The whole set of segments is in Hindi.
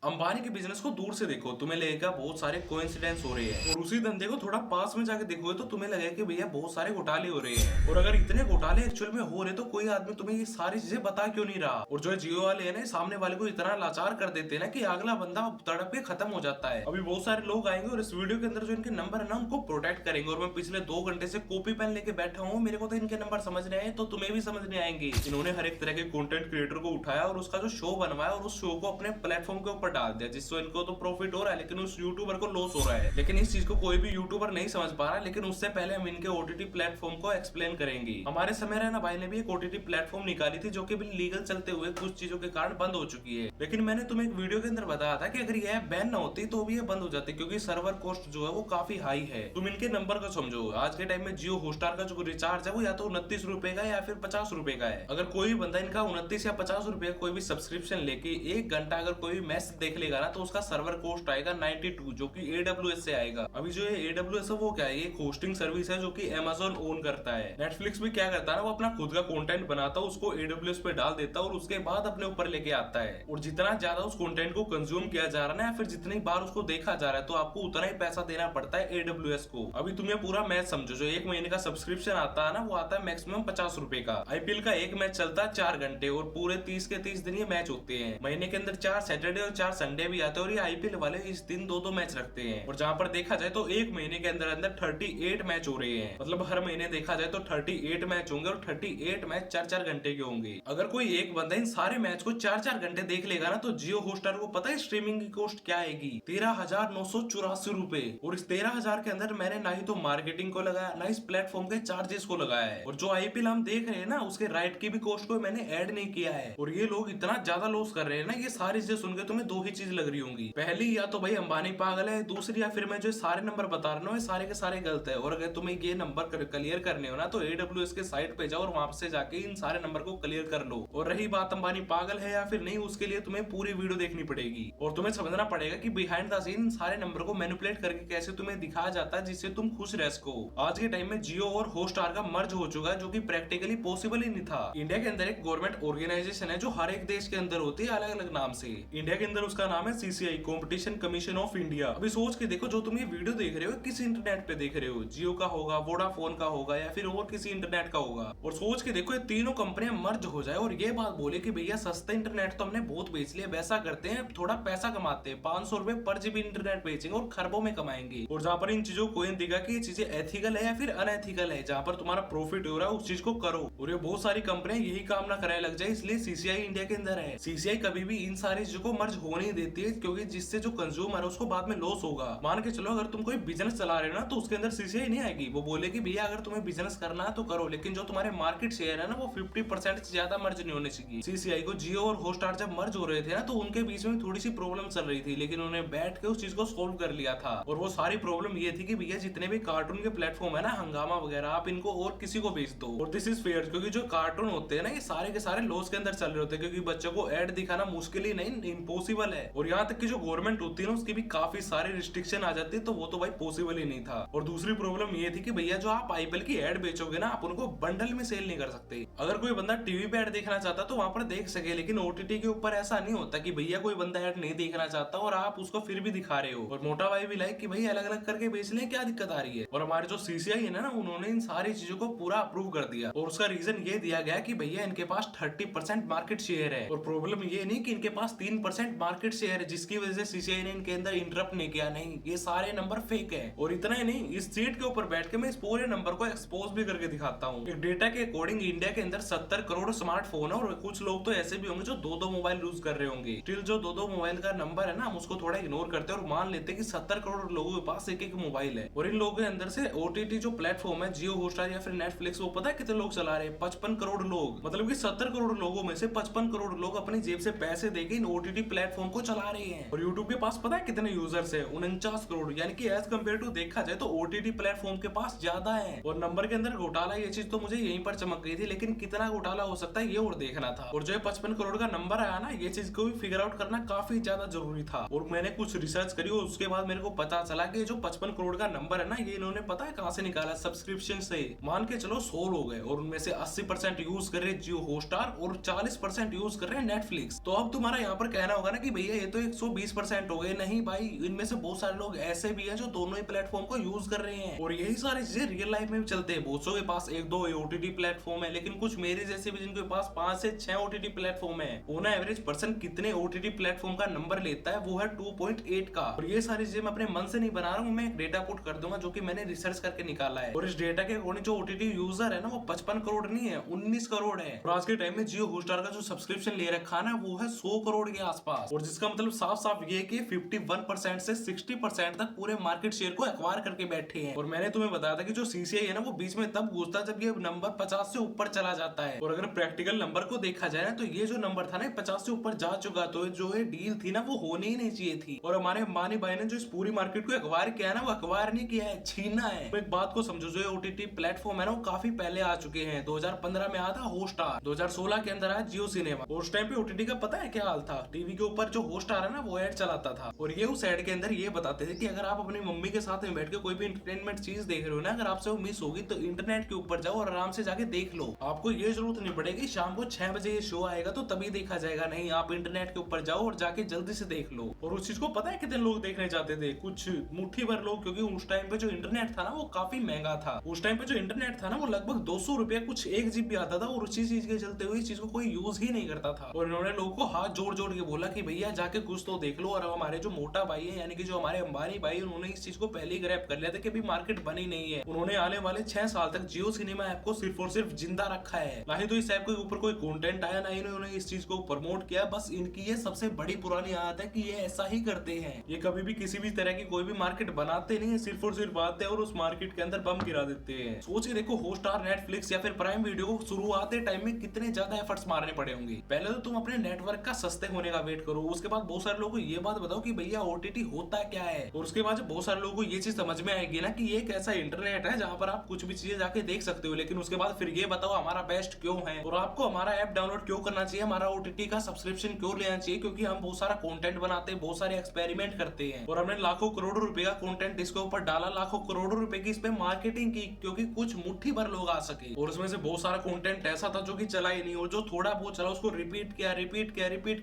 अंबानी के बिजनेस को दूर से देखो, तुम्हें लगेगा बहुत सारे कोइंसिडेंस हो रहे हैं, और उसी धंधे को थोड़ा पास में जाके देखोगे तो तुम्हें लगेगा कि भैया बहुत सारे घोटाले हो रहे हैं। और अगर इतने घोटाले एक्चुअल में हो रहे तो कोई आदमी तुम्हें ये सारी चीजें बता क्यों नहीं रहा। और जो जियो वाले है ना, सामने वाले को इतना लाचार कर देते हैं ना कि अगला बंदा तड़प के खत्म हो जाता है। अभी बहुत सारे लोग आएंगे और इस वीडियो के अंदर जो इनके नंबर है ना उनको प्रोटेक्ट करेंगे। और मैं पिछले 2 घंटे से कॉपी पेन लेके बैठा हूँ, मेरे को तो इनके नंबर समझ नहीं आए तो तुम्हें भी समझ नहीं आएंगे। इन्होंने हर एक तरह के कंटेंट क्रिएटर को उठाया और उसका जो शो बनवाया और उस शो को अपने प्लेटफॉर्म के ऊपर डाल दिया, जिससे इनको तो प्रॉफिट हो रहा है लेकिन उस यूट्यूबर को लॉस हो रहा है। लेकिन इस चीज को कोई भी यूट्यूबर नहीं समझ पा रहा। लेकिन उससे पहले हम इनके ओटीटी प्लेटफॉर्म को एक्सप्लेन करेंगे। हमारे समय रैना भाई ने भी एक ओटीटी प्लेटफॉर्म निकाली थी जो कि लीगल चलते हुए कुछ चीजों के कारण बंद हो चुकी है। लेकिन मैंने तुम्हें एक वीडियो के अंदर बताया था कि अगर ये ऐप बैन ना होती तो भी ये बंद हो जाती, क्योंकि सर्वर कॉस्ट जो है वो काफी हाई है। तुम इनके नंबर को समझो, आज के टाइम में जियो हॉटस्टार का जो रिचार्ज है वो या तो 29 रुपए का या फिर 50 रुपए का है। अगर कोई बंदा इनका 29 या 50 रुपए कोई भी सब्सक्रिप्शन लेके 1 घंटा अगर कोई मैच देख लेगा ना तो उसका सर्वर कॉस्ट आएगा 92, जो कि AWS से आएगा। अभी जो ये AWS है वो क्या है, ये होस्टिंग सर्विस है जो कि Amazon ओन करता है। नेटफ्लिक्स भी क्या करता है ना, वो अपना खुद का कंटेंट बनाता है, उसको AWS पे डाल देता है और उसके बाद अपने ऊपर लेके आता है। और जितना ज्यादा उस कंटेंट को कंज्यूम किया जा रहा है ना, या फिर जितनी बार उसको देखा जा रहा है, तो आपको उतना ही पैसा देना पड़ता है AWS को। अभी तुम्हें पूरा मैच समझो, जो 1 महीने का सब्सक्रिप्शन आता है ना, वो आता है मैक्सिमम 50 रुपए का। IPL का एक मैच चलता है 4 घंटे और पूरे 30 के 30 दिन ये मैच होते हैं। महीने के अंदर 4 सैटरडे और 4 संडे भी आते हैं और ये IPL वाले इस दिन 2-2 मैच रखते हैं। और जहां पर देखा जाए तो एक महीने के अंदर अंदर 38 मैच हो रहे हैं। मतलब हर महीने देखा जाए तो 38 मैच होंगे और 38 मैच 4-4 घंटे के होंगे। अगर कोई एक बंदा इन सारे मैच को 4-4 घंटे देख लेगा ना, तो जियो हॉटस्टार को पता है स्ट्रीमिंग की कॉस्ट क्या आएगी, 13,984 रुपए। और इस 13,000 के अंदर मैंने ना ही तो मार्केटिंग को लगाया, ना इस प्लेटफॉर्म के चार्जेस को लगाया है। और जो IPL हम देख रहे हैं ना, उसके राइट की भी कॉस्ट को मैंने ऐड नहीं किया है। और ये लोग इतना ज्यादा लॉस कर रहे हैं ना, ये सारी चीजें सुनकर तुम्हें दो ही चीज लग रही होंगी। पहली, या तो भाई अंबानी पागल है, दूसरी या फिर मैं जो सारे नंबर बता रहा हूँ सारे के सारे गलत है। और अगर तुम्हें ये नंबर क्लियर करने हो ना तो AWS के साइट पे जाओ और वहां से जाके इन सारे नंबर को क्लियर कर लो। और रही बात अंबानी पागल है या फिर नहीं, उसके लिए तुम्हें पूरी वीडियो देखनी पड़ेगी और तुम्हें समझना पड़ेगा कि बिहाइंड द सीन सारे नंबर को मैनिपुलेट करके कैसे तुम्हें दिखाया जाता है जिससे तुम खुश रह सको। आज के टाइम में जियो और हॉटस्टार का मर्ज हो चुका है, जो कि प्रैक्टिकली पॉसिबल ही नहीं था। इंडिया के अंदर एक गवर्नमेंट ऑर्गेनाइजेशन है जो हर एक देश के अंदर होती है अलग अलग नाम से। इंडिया के अंदर उसका नाम है CCI, competition commission of India. अभी सोच के देखो, जो तुम ये वीडियो देख रहे हो किस इंटरनेट पे देख रहे हो, जियो का होगा, वोडाफोन का होगा या फिर और किसी इंटरनेट का होगा। और सोच के देखो ये तीनों कंपनियां मर्ज हो जाए और ये बात बोले कि भैया सस्ता इंटरनेट तो हमने बहुत बेच लिया, वैसा करते हैं थोड़ा पैसा कमाते हैं, 500 रुपए पर GB इंटरनेट बेचेंगे और खरबों में कमाएंगे। और जहां पर इन चीजों को दिखा कि ये चीजें एथिकल है या फिर अनएथिकल है, जहां पर तुम्हारा प्रॉफिट हो रहा है उस चीज को करो। और ये बहुत सारी कंपनियां यही काम ना कराए लग जाए, इसलिए CCI इंडिया के अंदर है। CCI कभी भी इन सारी चीजों को मर्ज होने नहीं देती है, क्योंकि जिससे जो कंज्यूमर है उसको बाद में लॉस होगा। मान के चलो, अगर तुम कोई बिजनेस चला रहे हो ना तो उसके अंदर CCI नहीं आएगी, वो बोलेगी भैया अगर तुम्हें बिजनेस करना है तो करो, लेकिन जो तुम्हारे मार्केट शेयर है ना वो 50% से ज्यादा मर्ज नहीं होने चाहिए। CCI को जियो और हॉटस्टार जब मर्ज हो रहे थे ना तो उनके बीच में थोड़ी सी प्रॉब्लम चल रही थी, लेकिन उन्होंने बैठ के उस चीज को सोल्व कर लिया था। और वो सारी प्रॉब्लम ये थी कि भैया जितने भी कार्टून के प्लेटफॉर्म है ना, हंगामा वगैरह, आप इनको और किसी को बेच दो। और दिस इज फेयर, क्योंकि जो कार्टून होते हैं ना ये सारे के सारे लॉस के अंदर चल रहे होते हैं, क्योंकि बच्चों को एड दिखाना मुश्किल ही नहीं, इम्पॉसिबल है। और यहाँ तक कि जो गवर्नमेंट होती है ना उसकी भी काफी सारी रिस्ट्रिक्शन आ जाती है, तो वो तो भाई पॉसिबल ही नहीं था। और दूसरी प्रॉब्लम ये थी कि भैया जो आप IPL की एड बेचोगे ना, आप उनको बंडल में सेल नहीं कर सकते। अगर कोई बंदा टीवी पे एड देखना चाहता तो वहां पर देख सके, लेकिन OTT के ऊपर ऐसा नहीं होता कि भैया कोई बंदा एड नहीं देखना चाहता और आप उसको फिर भी दिखा रहे हो। और मोटा भाई भी लाइक कि भाई अलग अलग करके बेच ले, क्या दिक्कत आ रही है। और हमारे जो CCI है ना, उन्होंने इन सारी चीजों को पूरा अप्रूव कर दिया और उसका रीजन ये दिया गया कि भैया इनके पास 30% मार्केट शेयर है। और प्रॉब्लम ये नहीं कि इनके पास 3% मार्केट शेयर है जिसकी वजह से CCI ने इनके अंदर इंटरप्ट नहीं किया, नहीं, ये सारे नंबर फेक है। और इतना ही नहीं, इस सीट के ऊपर बैठ के मैं इस पूरे नंबर को एक्सपोज भी करके दिखाता हूँ। एक डेटा के अकॉर्डिंग इंडिया के अंदर 70 करोड़ स्मार्टफोन है और कुछ लोग तो ऐसे भी होंगे जो 2-2 मोबाइल यूज कर रहे होंगे। स्टिल जो 2-2 मोबाइल का नंबर है ना, हम उसको थोड़ा इग्नोर करते हैं और मान लेते हैं कि 70 करोड़ लोगों के पास एक एक मोबाइल है। और इन लोगों के अंदर से OTT जो प्लेटफॉर्म है, जियो हॉटस्टार या फिर नेटफ्लिक्स, वो पता है कितने लोग चला रहे हैं? 55 करोड़ लोग। मतलब कि 70 करोड़ लोगों में से 55 करोड़ लोग अपनी जेब से पैसे देके इन OTT प्लेटफॉर्म को चला रहे हैं। और यूट्यूब के पास पता है कितने यूजर्स है? 49 करोड़। यानी कि एज कम्पेयर टू देखा जाए तो OTT प्लेटफॉर्म के पास ज्यादा है। और नंबर के अंदर घोटाला, ये चीज तो मुझे यहीं पर चमक गई थी, लेकिन कितना घोटाला हो सकता है ये और देखना था। और जो 55 करोड़ का नंबर आया ना, ये चीज को भी फिगर आउट करना काफी ज्यादा जरूरी था। और मैंने कुछ रिसर्च करी और उसके बाद मेरे को पता चला कि जो 55 करोड़ का नंबर है ना, ये इन्होंने पता है कहां से निकाला? सब्सक्रिप्शन से। मान के चलो 100 लोग हैं और उनमें से 80% यूज कर रहे हैं जियो हॉटस्टार और 40% यूज कर रहे हैं नेटफ्लिक्स। तो अब तुम्हारा यहाँ पर कहना होगा ना कि कि भैया ये तो 120% हो गए। नहीं भाई, इनमें से बहुत सारे लोग ऐसे भी हैं जो दोनों ही प्लेटफॉर्म को यूज कर रहे हैं और यही सारी चीजें रियल लाइफ में भी चलते हैं। बहुत के पास 1-2 OTT प्लेटफॉर्म है, लेकिन कुछ मेरे जैसे भी जिनके पास 5 से 6 OTT प्लेटफॉर्म है। वो ना एवरेज पर्सन कितने OTT प्लेटफॉर्म का नंबर लेता है, वो है 2.8 का। और ये सारी चीजें मैं अपने मन से नहीं बना रहा हूँ, मैं एक डेटा पुट कर दूंगा जो कि मैंने रिसर्च करके निकाला है। और इस डेटा के अकॉर्डिंग जो OTT यूजर है ना, वो 55 करोड़ नहीं है, 19 करोड़ है। और आज के टाइम में जियो हॉटस्टार का जो सब्सक्रिप्शन ले रखा ना, वो है 100 करोड़ के आसपास। और जिसका मतलब साफ साफ ये कि 51% से 60% तक पूरे मार्केट शेयर को एक्वायर करके बैठे हैं। और मैंने तुम्हें बताया था कि जो CCI है ना, वो बीच में तब घुसता जब ये नंबर 50 से ऊपर चला जाता है। और अगर प्रैक्टिकल नंबर को देखा जाए ना, तो ये जो नंबर था ना 50 से ऊपर जा चुका, तो जो ये डील थी ना, वो होनी ही नहीं चाहिए थी। और हमारे अंबानी भाई ने जो इस पूरी मार्केट को एक्वायर किया है ना, वो एक्वायर नहीं किया है, छीना है। तो एक बात को समझो, जो OTT प्लेटफॉर्म है ना, वो काफी पहले आ चुके हैं। 2015 में आया था हॉटस्टार, 2016 के अंदर आया जियो सिनेमा। उस टाइम पे OTT का पता है क्या हाल था? टीवी के ऊपर जो हॉटस्टार है ना, वो ऐड चलाता था और ये उस ऐड के अंदर ये बताते थे कि अगर आप अपनी मम्मी के साथ में बैठ के कोई भी एंटरटेनमेंट चीज देख रहे हो ना, अगर आपसे वो मिस होगी तो इंटरनेट के ऊपर जाओ और आराम से जाके देख लो। आपको ये जरूरत नहीं पड़ेगी शाम को 6 बजे ये शो आएगा तो तभी देखा जाएगा। नहीं, आप इंटरनेट के ऊपर जाओ और जाके जल्दी से देख लो। और उस चीज को पता है कितने लोग देखने जाते थे? कुछ मुट्ठी भर लोग, क्योंकि उस टाइम पे जो इंटरनेट था ना, वो काफी महंगा था। उस टाइम पे जो इंटरनेट था ना, वो लगभग 200 रुपया कुछ 1 GB आता था और उसी चीज के चलते हुए इस चीज को कोई यूज ही नहीं करता था। और इन्होंने लोगों को हाथ जोड़ जोड़ के बोला कि भैया जाके कुछ तो देख लो। और हमारे जो मोटा भाई है, यानी कि जो हमारे अंबानी भाई, उन्होंने इस चीज को पहले ही ग्रैब कर लिया था कि अभी मार्केट बनी नहीं है। उन्होंने आने वाले 6 साल तक जियो सिनेमा ऐप को सिर्फ और सिर्फ जिंदा रखा है। ना ही तो इस ऐप के ऊपर कोई कंटेंट आया, ना ही इन्होंने इस चीज को प्रमोट किया। बस इनकी ये सबसे बड़ी पुरानी आदत है कि ये ऐसा ही करते हैं। ये कभी भी किसी भी तरह की कोई भी मार्केट बनाते नहीं है, सिर्फ और सिर्फ आते हैं और उस मार्केट के अंदर बम गिरा देते हैं। सोच के देखो, हॉटस्टार, नेटफ्लिक्स या फिर प्राइम वीडियो को शुरुआत टाइम में कितने ज्यादा एफर्ट्स मारने पड़े होंगे। पहले तो तुम अपने नेटवर्क का सस्ते होने का वेट करो, उसके बाद बहुत सारे लोगों को ये बात बताओ कि भैया OTT होता क्या है। और उसके बाद जब बहुत सारे लोगों को ये चीज समझ में आएगी ना कि ये एक ऐसा इंटरनेट है जहां पर आप कुछ भी चीजें जाके देख सकते हो, लेकिन उसके बाद फिर ये बताओ हमारा बेस्ट क्यों है और आपको हमारा ऐप डाउनलोड क्यों करना चाहिए, हमारा OTT का सब्सक्रिप्शन क्यों लेना चाहिए। क्योंकि हम बहुत सारा कंटेंट बनाते हैं, बहुत सारे एक्सपेरिमेंट करते हैं और हमने लाखों करोड़ों रुपए का कंटेंट इसके ऊपर डाला, लाखों करोड़ों रुपए की इस पे मार्केटिंग की, क्योंकि कुछ मुट्ठी भर लोग आ सके। और उसमें से बहुत सारा कंटेंट ऐसा था जो कि चला ही नहीं, और जो थोड़ा बहुत चला उसको रिपीट किया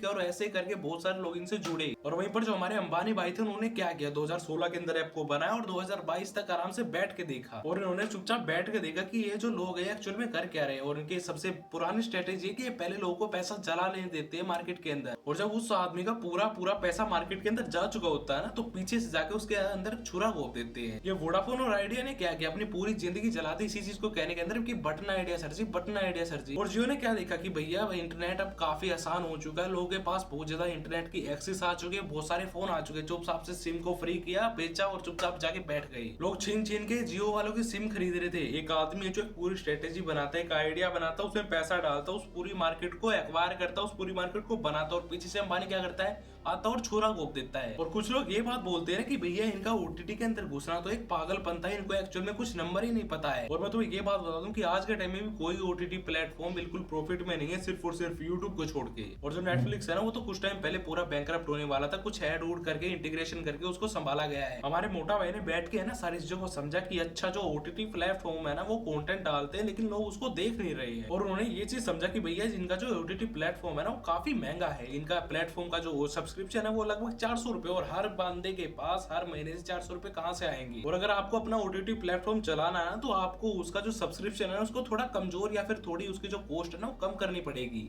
और ऐसे करके बहुत सारे लोग इनसे जुड़े। और वहीं पर जो हमारे अंबानी भाई थे, उन्होंने क्या किया, 2016 के अंदर ऐप को बनाया और 2022 तक आराम से बैठ के देखा। और इन्होंने चुपचाप बैठ के देखा कि ये जो लोग हैं एक्चुअल में कर क्या रहे हैं। और इनकी सबसे पुरानी स्ट्रेटेजी है कि ये पहले लोगों को पैसा जला लेने देते हैं मार्केट के अंदर, और जब उस आदमी का पूरा पैसा मार्केट के अंदर जा चुका होता है ना, तो पीछे से जाके उसके अंदर छुरा घोप देते हैं। ये वोडाफोन और आइडिया ने क्या किया, अपनी पूरी जिंदगी जलाती इसी चीज को कहने के अंदर कि बटन आइडिया सर जी, बटन आइडिया सर जी। और जियो ने क्या देखा कि भैया इंटरनेट अब काफी आसान हो चुका है, लोगों के पास बहुत ज्यादा इंटरनेट की एक्सेस आ चुकी है, बहुत सारे फोन आ चुके हैं। चुपचाप से सिम को फ्री किया, बेचा और चुपचाप जाके बैठ गए। लोग छीन के जियो वालों की सिम खरीद रहे थे। एक आदमी जो एक पूरी स्ट्रेटेजी बनाता है, एक आइडिया बनाता है, उसमें पैसा डालता है, उस पूरी मार्केट को एक्वायर करता है, उस पूरी मार्केट को बनाता है और पीछे से अंबानी क्या करता है, आता और छोरा घोप देता है। और कुछ लोग ये बात बोलते हैं कि भैया इनका OTT के अंदर घुसना तो एक पागलपन था, इनको एक्चुअल में कुछ नंबर ही नहीं पता है। और मैं तुम्हें ये बात बता दूं कि आज के टाइम में भी कोई OTT प्लेटफॉर्म बिल्कुल प्रॉफिट में नहीं है, सिर्फ और सिर्फ यूट्यूब को छोड़ के। और जो नेटफ्लिक्स है ना, वो तो कुछ टाइम पहले पूरा बैंकरप्ट होने वाला था, कुछ ऐड उड करके इंटीग्रेशन करके उसको संभाला गया है। हमारे मोटा भाई ने बैठ के है ना सारी चीजों को समझा कि अच्छा जो OTT प्लेटफॉर्म है ना, वो कंटेंट डालते हैं लेकिन लोग उसको देख नहीं रहे हैं। और उन्होंने ये चीज समझा कि भैया इनका जो OTT प्लेटफॉर्म है ना, वो काफी महंगा है। इनका प्लेटफॉर्म का जो सब्सक्रिप्शन है वो लगभग 400 रुपए, और हर बंदे के पास हर महीने से 400 रुपए कहां से आएंगे। और अगर आपको अपना OTT प्लेटफॉर्म चलाना है ना, तो आपको उसका जो सब्सक्रिप्शन है उसको थोड़ा कमजोर या फिर थोड़ी उसकी जो कॉस्ट है ना, वो कम करनी पड़ेगी।